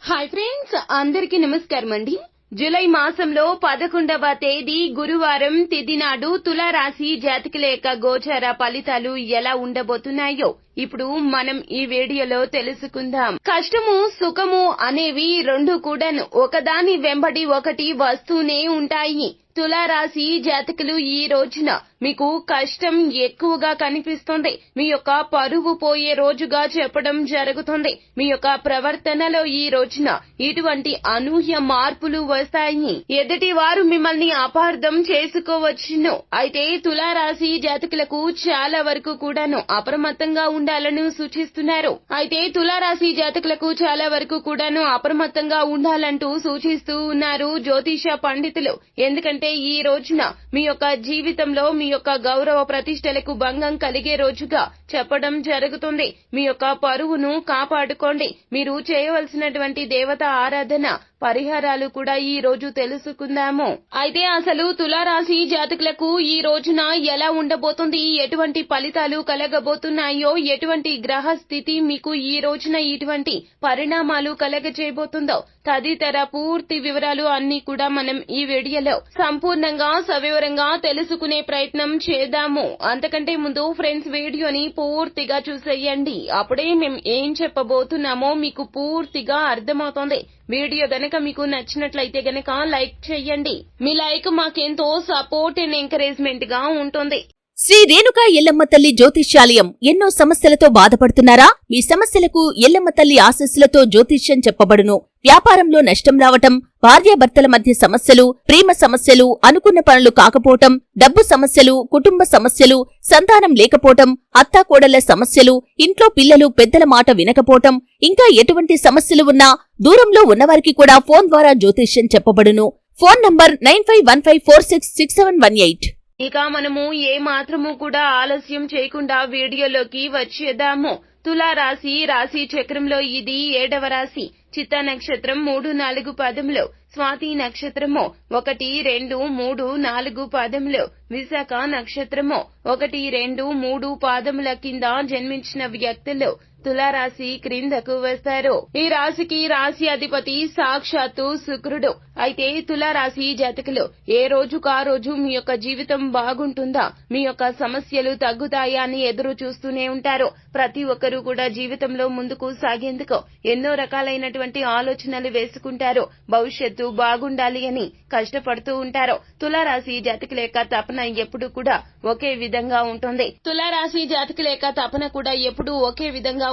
Hi friends, అందరికీ నమస్కారం అండి. జూలై మాసంలో 11వ తేదీ గురువారం తిథి నాడు తులారాశి జాతకుల యొక్క గోచార ఫలితాలు ఎలా ఉండబోతున్నాయో ఇప్పుడు మనం ఈ వీడియోలో తెలుసుకుందాం. కష్టము సుఖము అనేవి రెండు కూడాను ఒకదాని వెంబడి ఒకటి వస్తూనే ఉంటాయి. తులారాశి జాతకులు ఈ రోజున మీకు కష్టం ఎక్కువగా కనిపిస్తుంది. మీ యొక్క పరువు పోయే రోజుగా చెప్పడం జరుగుతుంది. మీ యొక్క ప్రవర్తనలో ఈ రోజున ఇటువంటి అనూహ్య మార్పులు వస్తాయి. ఎదుటి వారు మిమ్మల్ని అపార్థం చేసుకోవచ్చును. అయితే తులారాశి జాతకులకు చాలా వరకు కూడాను అప్రమత్తంగా ఉండాలని సూచిస్తున్నారు. ఉండాలంటూ సూచిస్తూ ఉన్నారు జ్యోతిష పండితులు. ఎందుకంటే ఈ రోజున మీ యొక్క జీవితంలో మీ యొక్క గౌరవ ప్రతిష్టలకు భంగం కలిగే రోజుగా చెప్పడం జరుగుతుంది. మీ యొక్క పరువును కాపాడుకోండి. మీరు చేయవలసినటువంటి దేవత ఆరాధన పరిహారాలు కూడా ఈ రోజు తెలుసుకుందాము. అయితే అసలు తులారాశి జాతకులకు ఈ రోజున ఎలా ఉండబోతుంది, ఎటువంటి ఫలితాలు కలగబోతున్నాయో, ఎటువంటి గ్రహ స్థితి మీకు ఈ రోజున ఇటువంటి పరిణామాలు కలగజేయబోతుందో తదితర పూర్తి వివరాలు అన్ని కూడా మనం ఈ వీడియోలో సంపూర్ణంగా సవివరంగా తెలుసుకునే ప్రయత్నం చేద్దాము. అంతకంటే ముందు ఫ్రెండ్స్, వీడియోని పూర్తిగా చూసేయండి. అప్పుడే మేము ఏం చెప్పబోతున్నామో మీకు పూర్తిగా అర్థమవుతుంది. వీడియో గనక మీకు నచ్చినట్లయితే గనక లైక్ చేయండి. మీ లైక్ మాకెంతో సపోర్ట్ అండ్ ఎంకరేజ్మెంట్ గా ఉంటుంది. శ్రీ రేణుకా ఎల్లమ్మ తల్లి జ్యోతిష్యాలయం. ఎన్నో సమస్యలతో బాధపడుతున్నారా? మీ సమస్యలకు ఎల్లమ్మ తల్లి ఆశీస్సులతో జ్యోతిష్యం చెప్పబడును. వ్యాపారంలో నష్టం రావటం, భార్యాభర్తల మధ్య సమస్యలు, ప్రేమ సమస్యలు, అనుకున్న పనులు కాకపోవటం, డబ్బు సమస్యలు, కుటుంబ సమస్యలు, సంతానం లేకపోవటం, అత్తాకోడళ్ల సమస్యలు, ఇంట్లో పిల్లలు పెద్దల మాట వినకపోవటం, ఇంకా ఎటువంటి సమస్యలు ఉన్నా దూరంలో ఉన్నవారికి కూడా ఫోన్ ద్వారా జ్యోతిష్యం చెప్పబడును. Phone number 9515466718. ఇక మనము ఏ మాత్రము కూడా ఆలస్యం చేయకుండా వీడియోలోకి వచ్చేద్దాము. తులారాశి రాశి చక్రంలో ఇది 7వ రాశి. చిత్తా నక్షత్రం 3, 4 పాదములు, స్వాతి నక్షత్రము 1, 2, 3, 4 పాదములు, విశాఖ నక్షత్రము 1, 2, 3 పాదముల కింద జన్మించిన వ్యక్తులు తులారాశి క్రిందకు వస్తారు. ఈ రాశికి రాశి అధిపతి సాక్షాత్తు శుక్రుడు. అయితే తులారాశి జాతకులు ఏ రోజుకా రోజు మీ యొక్క జీవితం బాగుంటుందా, మీ యొక్క సమస్యలు తగ్గుతాయా అని ఎదురు చూస్తూనే ఉంటారు. ప్రతి ఒక్కరూ కూడా జీవితంలో ముందుకు సాగేందుకు ఎన్నో రకాలైనటువంటి ఆలోచనలు వేసుకుంటారు. భవిష్యత్తు బాగుండాలి అని కష్టపడుతూ ఉంటారు. తులారాశి జాతకుల యొక్క తపన ఎప్పుడు కూడా ఒకే విధంగా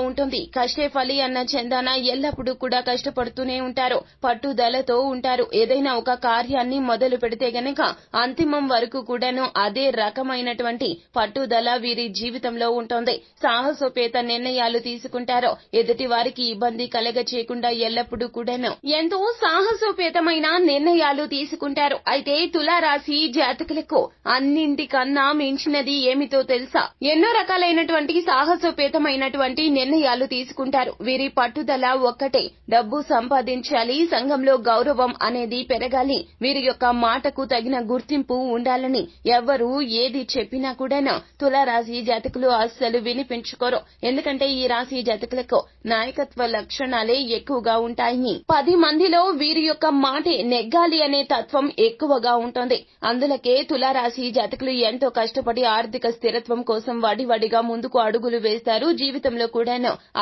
ఉంటుంది. కష్టే ఫలి అన్న చందాన ఎల్లప్పుడూ కూడా కష్టపడుతూనే ఉంటారు. పట్టుదలతో ఉంటారు. ఏదైనా ఒక కార్యాన్ని మొదలు పెడితే గనక అంతిమం వరకు కూడాను అదే రకమైనటువంటి పట్టుదల వీరి జీవితంలో ఉంటుంది. సాహసోపేత నిర్ణయాలు తీసుకుంటారు. ఎదుటి వారికి ఇబ్బంది కలగ చేయకుండా ఎల్లప్పుడూ కూడాను ఎంతో సాహసోపేతమైన నిర్ణయాలు తీసుకుంటారు. అయితే తులారాశి జాతకులకు అన్నింటికన్నా మించినది ఏమిటో తెలుసా? ఎన్నో రకాలైనటువంటి సాహసోపేతమైనటువంటి నిర్ణయాలు తీసుకుంటారు. వీరి పట్టుదల ఒక్కటే, డబ్బు సంపాదించాలి, సంఘంలో గౌరవం అనేది పెరగాలి, వీరి యొక్క మాటకు తగిన గుర్తింపు ఉండాలని ఎవ్వరు ఏది చెప్పినా కూడాను తులారాశి జాతకులు అస్సలు వినిపించుకోరు. ఎందుకంటే ఈ రాశి జాతకులకు నాయకత్వ లక్షణాలే ఎక్కువగా ఉంటాయి. 10 మందిలో వీరి యొక్క మాటే నెగ్గాలి అనే తత్వం ఎక్కువగా ఉంటుంది. అందులకే తులారాశి జాతకులు ఎంతో కష్టపడి ఆర్థిక స్థిరత్వం కోసం వడివడిగా ముందుకు అడుగులు వేస్తారు. జీవితంలో కూడాను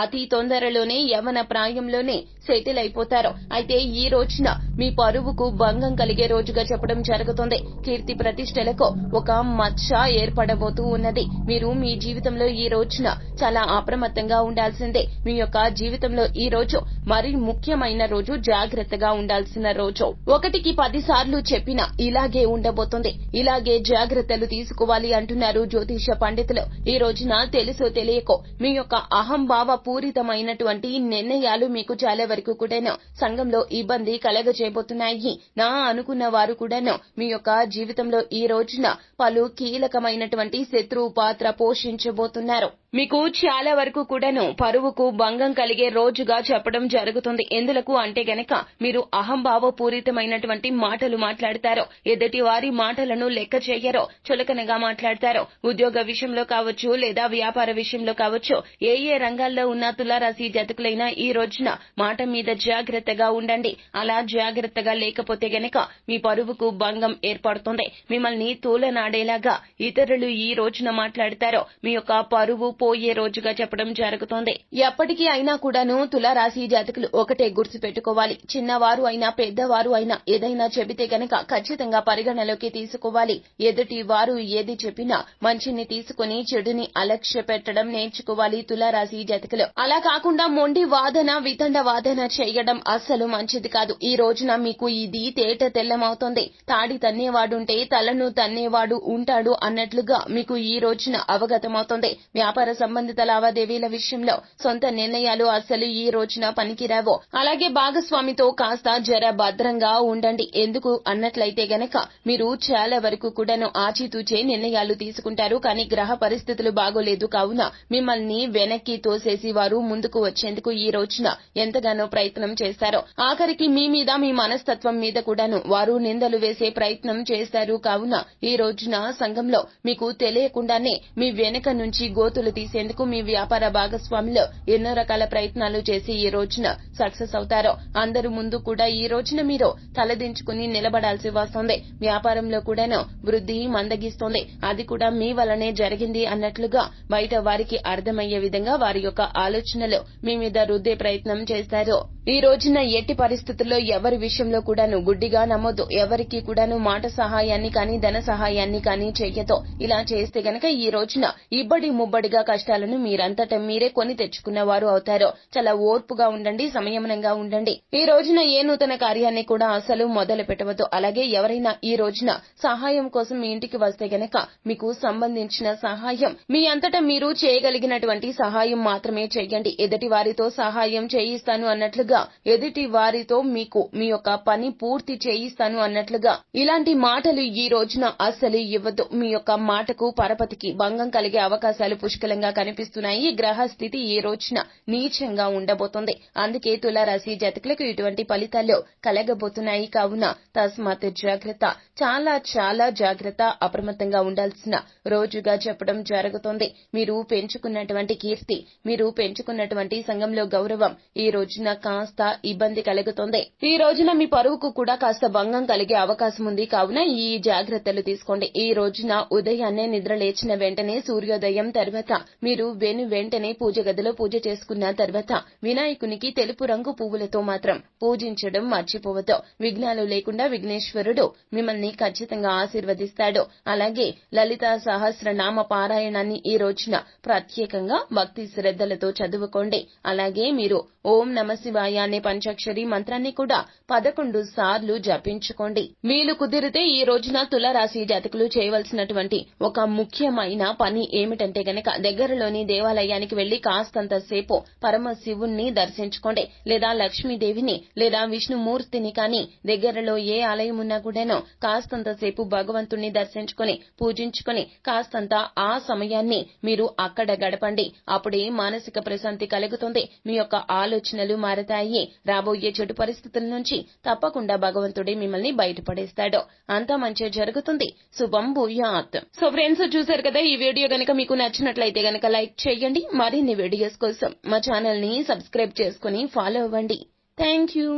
అతి తొందరలోనే యవ్వన ప్రాయంలోనే సెటిల్ అయిపోతారు. అయితే ఈ రోజున మీ పరువుకు భంగం కలిగే రోజుగా చెప్పడం జరుగుతుంది. కీర్తి ప్రతిష్టలకు ఒక మచ్చ ఏర్పడబోతూ ఉన్నది. మీరు మీ జీవితంలో ఈ రోజున చాలా అప్రమత్తంగా ఉండాల్సిందే. మీ యొక్క జీవితంలో ఈ రోజు మరి ముఖ్యమైన రోజు, జాగ్రత్తగా ఉండాల్సిన రోజు. 1కి 10 సార్లు చెప్పినా ఇలాగే ఉండబోతుంది. ఇలాగే జాగ్రత్తలు తీసుకోవాలి అంటున్నారు జ్యోతిష పండితులు. ఈ రోజున తెలుసో తెలియకో మీ యొక్క అహంభావ పూరితమైనటువంటి నిర్ణయాలు మీకు చాలా వరకు కూడాను సంఘంలో ఇబ్బంది కలగజేయబోతున్నాయి. నా అనుకున్న వారు కూడాను మీ యొక్క జీవితంలో ఈ రోజున పలు కీలకమైనటువంటి శత్రువు పాత్ర పోషించబోతున్నారు. మీకు చాలా వరకు కూడాను పరువుకు భంగం కలిగే రోజుగా చెప్పడం జరుగుతుంది. ఎందులకు అంటే గనక మీరు అహంభావపూరితమైనటువంటి మాటలు మాట్లాడతారో, ఎదుటి వారి మాటలను లెక్క చేయరో, చులకనగా మాట్లాడతారో, ఉద్యోగ విషయంలో కావచ్చు లేదా వ్యాపార విషయంలో కావచ్చు, ఏ రంగాల్లో ఉన్న తులారాశి జాతకులైనా ఈ రోజున మాట మీద జాగ్రత్తగా ఉండండి. అలా జాగ్రత్తగా లేకపోతే గనక మీ పరువుకు భంగం ఏర్పడుతుంది. మిమ్మల్ని తూలనాడేలాగా ఇతరులు ఈ రోజున మాట్లాడతారో మీ యొక్క పరువు పోయే రోజుగా చెప్పడం జరుగుతోంది. ఎప్పటికీ అయినా కూడాను తులారాశి జాతకులు ఒకటే గుర్తు పెట్టుకోవాలి. చిన్నవారు అయినా పెద్దవారు అయినా ఏదైనా చెబితే గనక ఖచ్చితంగా పరిగణలోకి తీసుకోవాలి. ఎదుటి వారు ఏది చెప్పినా మంచిని తీసుకుని చెడుని అలక్ష్య పెట్టడం నేర్చుకోవాలి తులారాశి జాతకులు. అలా కాకుండా మొండి వాదన వితండ వాదన చేయడం అస్సలు మంచిది కాదు. ఈ రోజున మీకు ఇది తేట తెల్లమవుతోంది. తాడి తన్నేవాడుంటే తలను తన్నేవాడు ఉంటాడు అన్నట్లుగా మీకు ఈ రోజున అవగతమవుతోంది. వ్యాపార సంబంధిత లావాదేవీల విషయంలో సొంత నిర్ణయాలు అస్సలు ఈ రోజున పనికిరావు. అలాగే భాగస్వామితో కాస్త జర భద్రంగా ఉండండి. ఎందుకు అన్నట్లయితే గనక మీరు చాలా వరకు కూడాను ఆచితూచే నిర్ణయాలు తీసుకుంటారు. కానీ గ్రహ పరిస్థితులు బాగోలేదు కావున మిమ్మల్ని వెనక్కి తోసేసి వారు ముందుకు వచ్చేందుకు ఈ రోజున ఎంతగానో ప్రయత్నం చేస్తారు. ఆఖరికి మీ మీద మీ మనస్తత్వం మీద కూడాను వారు నిందలు వేసే ప్రయత్నం చేస్తారు. కావున ఈ రోజున సంఘంలో మీకు తెలియకుండానే మీ వెనక నుంచి గోతులు తీసేందుకు మీ వ్యాపార భాగస్వామిలో ఎన్నో రకాల ప్రయత్నాలు చేసి ఈ రోజున సక్సెస్ అవుతారు. అందరి ముందు కూడా ఈ రోజున మీరు తలదించుకుని నిలబడాల్సి వస్తుంది. వ్యాపారంలో కూడాను వృద్ధి మందగిస్తుంది. అది కూడా మీ వల్లనే జరిగింది అన్నట్లుగా బయట వారికి అర్థమయ్యే విధంగా వారి యొక్క ఆలోచనలు మీ మీద రుద్దే ప్రయత్నం చేస్తారు. ఈ రోజున ఎట్టి పరిస్థితుల్లో ఎవరి విషయంలో కూడాను గుడ్డిగా నమ్మొద్దు. ఎవరికి కూడాను మాట సహాయాన్ని కానీ ధన సహాయాన్ని కానీ చెయ్యతో. ఇలా చేస్తే గనక ఈ రోజున ఇబ్బడి ముబ్బడిగా కష్టాలను మీరంతట మీరే కొని తెచ్చుకున్న వారు అవుతారు. చాలా ఓర్పుగా ఉండండి, సంయమనంగా ఉండండి. ఈ రోజున ఏ నూతన కార్యాన్ని కూడా అసలు మొదలు పెట్టవద్దు. అలాగే ఎవరైనా ఈ రోజున సహాయం కోసం మీ ఇంటికి వస్తే గనక మీకు సంబంధించిన సహాయం మీ అంతటా మీరు చేయగలిగినటువంటి సహాయం మాత్రమే చెయ్యండి. ఎదుటి వారితో సహాయం చేయిస్తాను అన్నట్లుగా, ఎదుటి వారితో మీకు మీ యొక్క పని పూర్తి చేయిస్తాను అన్నట్లుగా ఇలాంటి మాటలు ఈ రోజున అస్సలు ఇవ్వద్దు. మీ యొక్క మాటకు పరపతికి భంగం కలిగే అవకాశాలు పుష్కలంగా కనిపిస్తున్నాయి. గ్రహ స్థితి ఈ రోజున నీచంగా ఉండబోతోంది. అందుకే తులారాశి జాతకులకు ఇటువంటి ఫలితాలు కలగబోతున్నాయి. కావున తస్మాత్ జాగ్రత్త, చాలా చాలా జాగ్రత్త, అప్రమత్తంగా ఉండాల్సిన రోజుగా చెప్పడం జరుగుతోంది. మీరు పెంచుకున్నటువంటి కీర్తి, మీరు పెంచుకున్నటువంటి సంఘంలో గౌరవం ఈ రోజున కాస్త ఇబ్బంది కలుగుతోంది. ఈ రోజున మీ పరువుకు కూడా కాస్త భంగం కలిగే అవకాశం ఉంది. కావున ఈ జాగ్రత్తలు తీసుకోండి. ఈ రోజున ఉదయాన్నే నిద్ర లేచిన వెంటనే సూర్యోదయం తర్వాత మీరు వెంటనే పూజ గదిలో పూజ చేసుకున్న తర్వాత వినాయకునికి తెలుపు రంగు పువ్వులతో మాత్రం పూజించడం మర్చిపోవద్దు. విఘ్నాలు లేకుండా విఘ్నేశ్వరుడు మిమ్మల్ని ఖచ్చితంగా ఆశీర్వదిస్తాడు. అలాగే లలిత సహస్రనామ పారాయణాన్ని ఈ రోజున ప్రత్యేకంగా భక్తి శ్రద్ధలతో చదువుకోండి. అలాగే మీరు ఓం నమ శివాయ అనే పంచాక్షరి మంత్రాన్ని కూడా 11 సార్లు జపించుకోండి. వీలు కుదిరితే ఈ రోజున తులారాశి జాతకులు చేయవలసినటువంటి ఒక ముఖ్యమైన పని ఏమిటంటే గనక దగ్గరలోని దేవాలయానికి వెళ్లి కాస్తంత సేపు పరమశివుణ్ణి దర్శించుకోండి. లేదా లక్ష్మీదేవిని లేదా విష్ణుమూర్తిని కానీ దగ్గరలో ఏ ఆలయం ఉన్నా కూడాను కాస్తంత సేపు భగవంతుణ్ణి దర్శించుకుని పూజించుకుని కాస్తంత ఆ సమయాన్ని మీరు అక్కడ గడపండి. అప్పుడే మానసిక ప్రశాంతి కలుగుతుంది. మీ యొక్క ఆలోచనలు మారతాయి. రాబోయే చెడు పరిస్థితుల నుంచి తప్పకుండా భగవంతుడే మిమ్మల్ని బయటపడేస్తాడు. అంతా మంచి జరుగుతుంది. శుభం భూయాత్. సో ఫ్రెండ్స్, చూశారు కదా, ఈ వీడియో గనక మీకు నచ్చినట్లయితే గనక లైక్ చేయండి. మరిన్ని వీడియోస్ కోసం మా ఛానల్ ని సబ్స్క్రైబ్ చేసుకుని ఫాలో అవ్వండి. Thank you.